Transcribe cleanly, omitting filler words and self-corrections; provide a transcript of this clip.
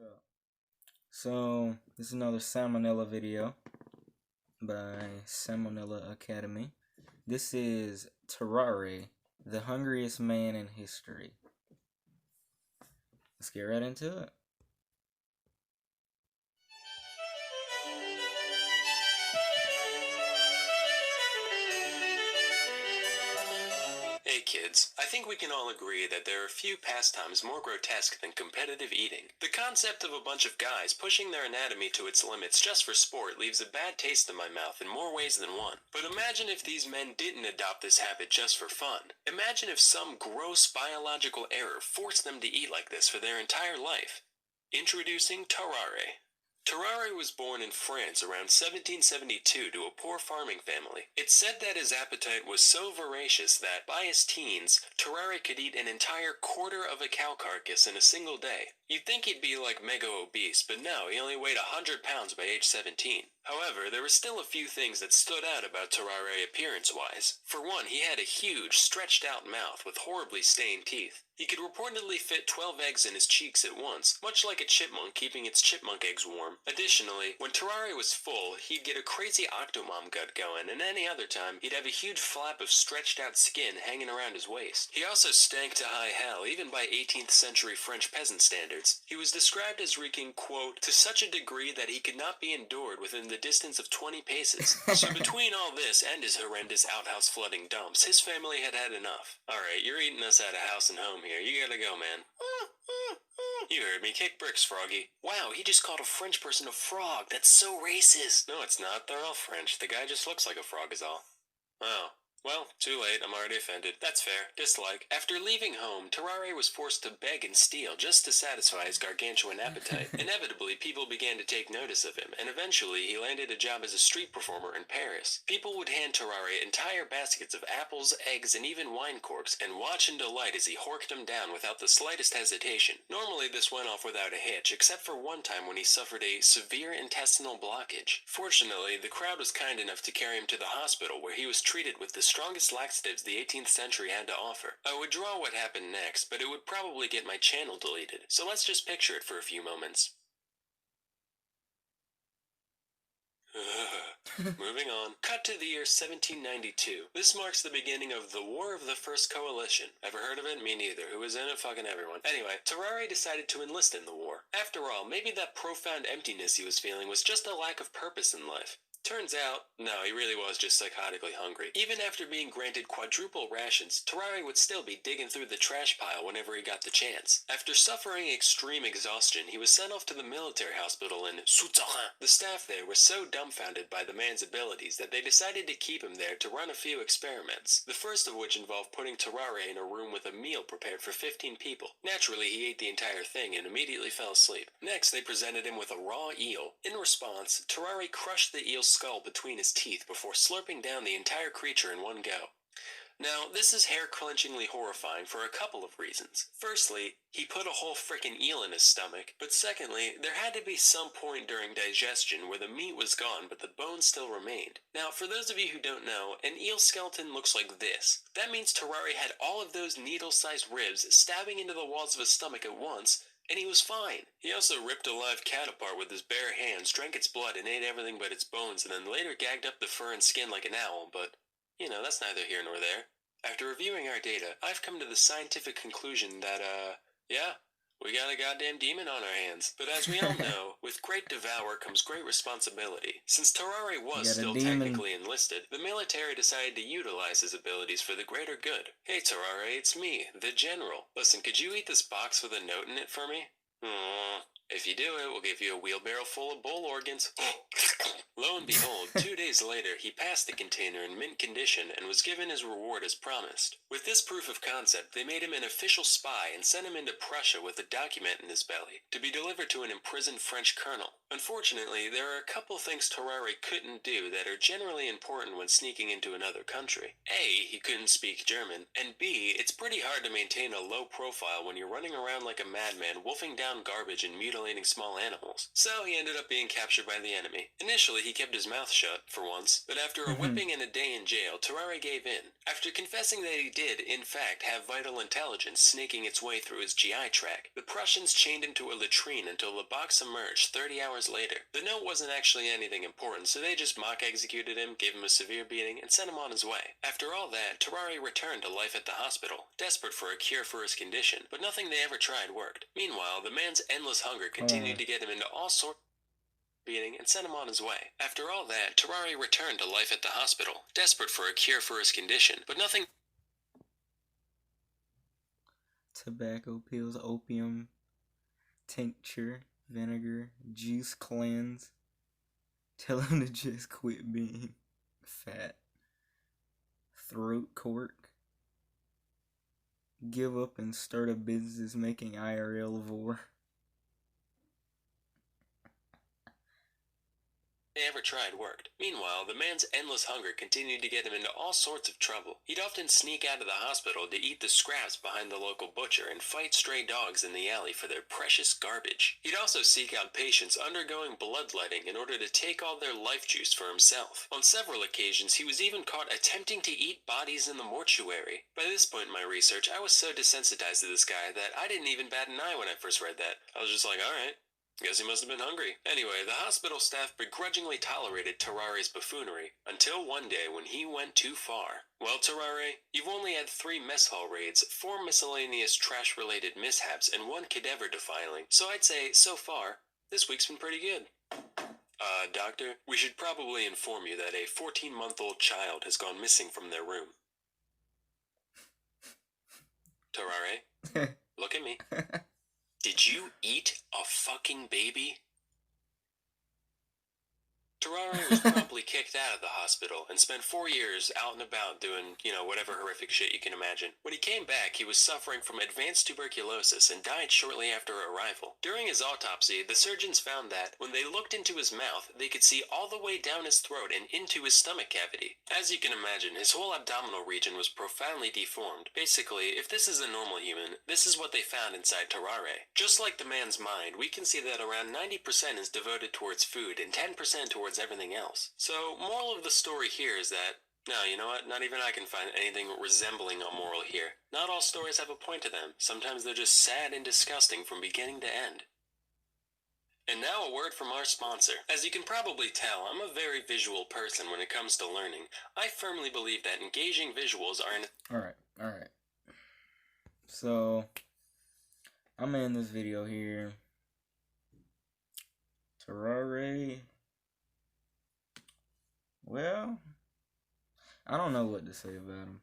up? So, this is another Sam O'Nella video by Sam O'Nella Academy. This is Tarrare, the hungriest man in history. Let's get right into it. Hey kids, I think we can all agree that there are few pastimes more grotesque than competitive eating. The concept of a bunch of guys pushing their anatomy to its limits just for sport leaves a bad taste in my mouth in more ways than one. But imagine if these men didn't adopt this habit just for fun. Imagine if some gross biological error forced them to eat like this for their entire life. Introducing Tarrare. Tarrare was born in France around 1772 to a poor farming family. It's said that his appetite was so voracious that, by his teens, Tarrare could eat an entire quarter of a cow carcass in a single day. You'd think he'd be like mega obese, but no, he only weighed 100 pounds by age 17. However, there were still a few things that stood out about Tarrare appearance-wise. For one, he had a huge, stretched-out mouth with horribly stained teeth. He could reportedly fit 12 eggs in his cheeks at once, much like a chipmunk keeping its chipmunk eggs warm. Additionally, when Tarrare was full, he'd get a crazy octomom gut going, and any other time, he'd have a huge flap of stretched-out skin hanging around his waist. He also stank to high hell, even by 18th century French peasant standards. He was described as reeking, quote, to such a degree that he could not be endured within the distance of 20 paces. So between all this and his horrendous outhouse flooding dumps, his family had had enough. Alright, you're eating us out of house and home here. You gotta go, man. You heard me. Kick bricks, Froggy. Wow, he just called a French person a frog. That's so racist. No, it's not. They're all French. The guy just looks like a frog is all. Oh. Well, too late. I'm already offended. That's fair. Dislike. After leaving home, Tarrare was forced to beg and steal just to satisfy his gargantuan appetite. Inevitably, people began to take notice of him, and eventually he landed a job as a street performer in Paris. People would hand Tarrare entire baskets of apples, eggs, and even wine corks, and watch in delight as he horked them down without the slightest hesitation. Normally, this went off without a hitch, except for one time when he suffered a severe intestinal blockage. Fortunately, the crowd was kind enough to carry him to the hospital, where he was treated with the strongest laxatives the 18th century had to offer. I would draw what happened next, but it would probably get my channel deleted, so let's just picture it for a few moments. Moving on. Cut to the year 1792. This marks the beginning of the War of the First Coalition. Ever heard of it? Me neither. Who was in it? Fucking everyone. Anyway, Tarrare decided to enlist in the war. After all, maybe that profound emptiness he was feeling was just a lack of purpose in life. Turns out, no, he really was just psychotically hungry. Even after being granted quadruple rations, Tarrare would still be digging through the trash pile whenever he got the chance. After suffering extreme exhaustion, he was sent off to the military hospital in Souterrain. The staff there were so dumbfounded by the man's abilities that they decided to keep him there to run a few experiments. The first of which involved putting Tarrare in a room with a meal prepared for 15 people. Naturally, he ate the entire thing and immediately fell asleep. Next, they presented him with a raw eel. In response, Tarrare crushed the eel's skull between his teeth before slurping down the entire creature in one go. Now, this is hair-clenchingly horrifying for a couple of reasons. Firstly, he put a whole frickin' eel in his stomach, but secondly, there had to be some point during digestion where the meat was gone but the bones still remained. Now, for those of you who don't know, an eel skeleton looks like this. That means Tarrare had all of those needle-sized ribs stabbing into the walls of his stomach at once, and he was fine. He also ripped a live cat apart with his bare hands, drank its blood, and ate everything but its bones, and then later gagged up the fur and skin like an owl, but, you know, that's neither here nor there. After reviewing our data, I've come to the scientific conclusion that, yeah, we got a goddamn demon on our hands. But as we all know, with great devour comes great responsibility. Since Tarrare was still technically enlisted, the military decided to utilize his abilities for the greater good. Hey Tarrare, it's me, the General. Listen, could you eat this box with a note in it for me? If you do it, we'll give you a wheelbarrow full of bull organs. Lo and behold, 2 days later, he passed the container in mint condition and was given his reward as promised. With this proof of concept, they made him an official spy and sent him into Prussia with a document in his belly, to be delivered to an imprisoned French colonel. Unfortunately, there are a couple things Tarrare couldn't do that are generally important when sneaking into another country. A, he couldn't speak German, and B, it's pretty hard to maintain a low profile when you're running around like a madman wolfing down garbage and mutilating small animals. So he ended up being captured by the enemy. In Initially, he kept his mouth shut, for once, but after a whipping and a day in jail, Tarrare gave in. After confessing that he did, in fact, have vital intelligence snaking its way through his GI tract, the Prussians chained him to a latrine until the box emerged 30 hours later. The note wasn't actually anything important, so they just mock-executed him, gave him a severe beating, and sent him on his way. After all that, Tarrare returned to life at the hospital, desperate for a cure for his condition, but nothing they ever tried worked. Meanwhile, the man's endless hunger continued to get him into all sorts beating and sent him on his way. After all that, Tarrare returned to life at the hospital, desperate for a cure for his condition, but nothing. Tobacco pills, opium, tincture, vinegar, juice cleanse. Tell him to just quit being fat. Throat cork. Give up and start a business making IRL vor. They ever tried worked. Meanwhile, the man's endless hunger continued to get him into all sorts of trouble. He'd often sneak out of the hospital to eat the scraps behind the local butcher and fight stray dogs in the alley for their precious garbage. He'd also seek out patients undergoing bloodletting in order to take all their life juice for himself. On several occasions, he was even caught attempting to eat bodies in the mortuary. By this point in my research, I was so desensitized to this guy that I didn't even bat an eye when I first read that. I was just like, alright. Guess he must have been hungry. Anyway, the hospital staff begrudgingly tolerated Tarrare's buffoonery, until one day when he went too far. Well, Tarrare, you've only had 3 mess hall raids, 4 miscellaneous trash-related mishaps, and 1 cadaver defiling, so I'd say, so far, this week's been pretty good. Doctor, we should probably inform you that a 14-month-old child has gone missing from their room. Tarrare, look at me. Did you eat a fucking baby? Tarrare was promptly kicked out of the hospital and spent 4 years out and about doing, whatever horrific shit you can imagine. When he came back, he was suffering from advanced tuberculosis and died shortly after arrival. During his autopsy, the surgeons found that, when they looked into his mouth, they could see all the way down his throat and into his stomach cavity. As you can imagine, his whole abdominal region was profoundly deformed. Basically, if this is a normal human, this is what they found inside Tarrare. Just like the man's mind, we can see that around 90% is devoted towards food and 10% towards everything else. So, moral of the story here is that, no, you know what, not even I can find anything resembling a moral here. Not all stories have a point to them. Sometimes they're just sad and disgusting from beginning to end. And now a word from our sponsor. As you can probably tell, I'm a very visual person when it comes to learning. I firmly believe that engaging visuals are an... Alright. So, I'm in this video here. Tarrare. Well, I don't know what to say about him.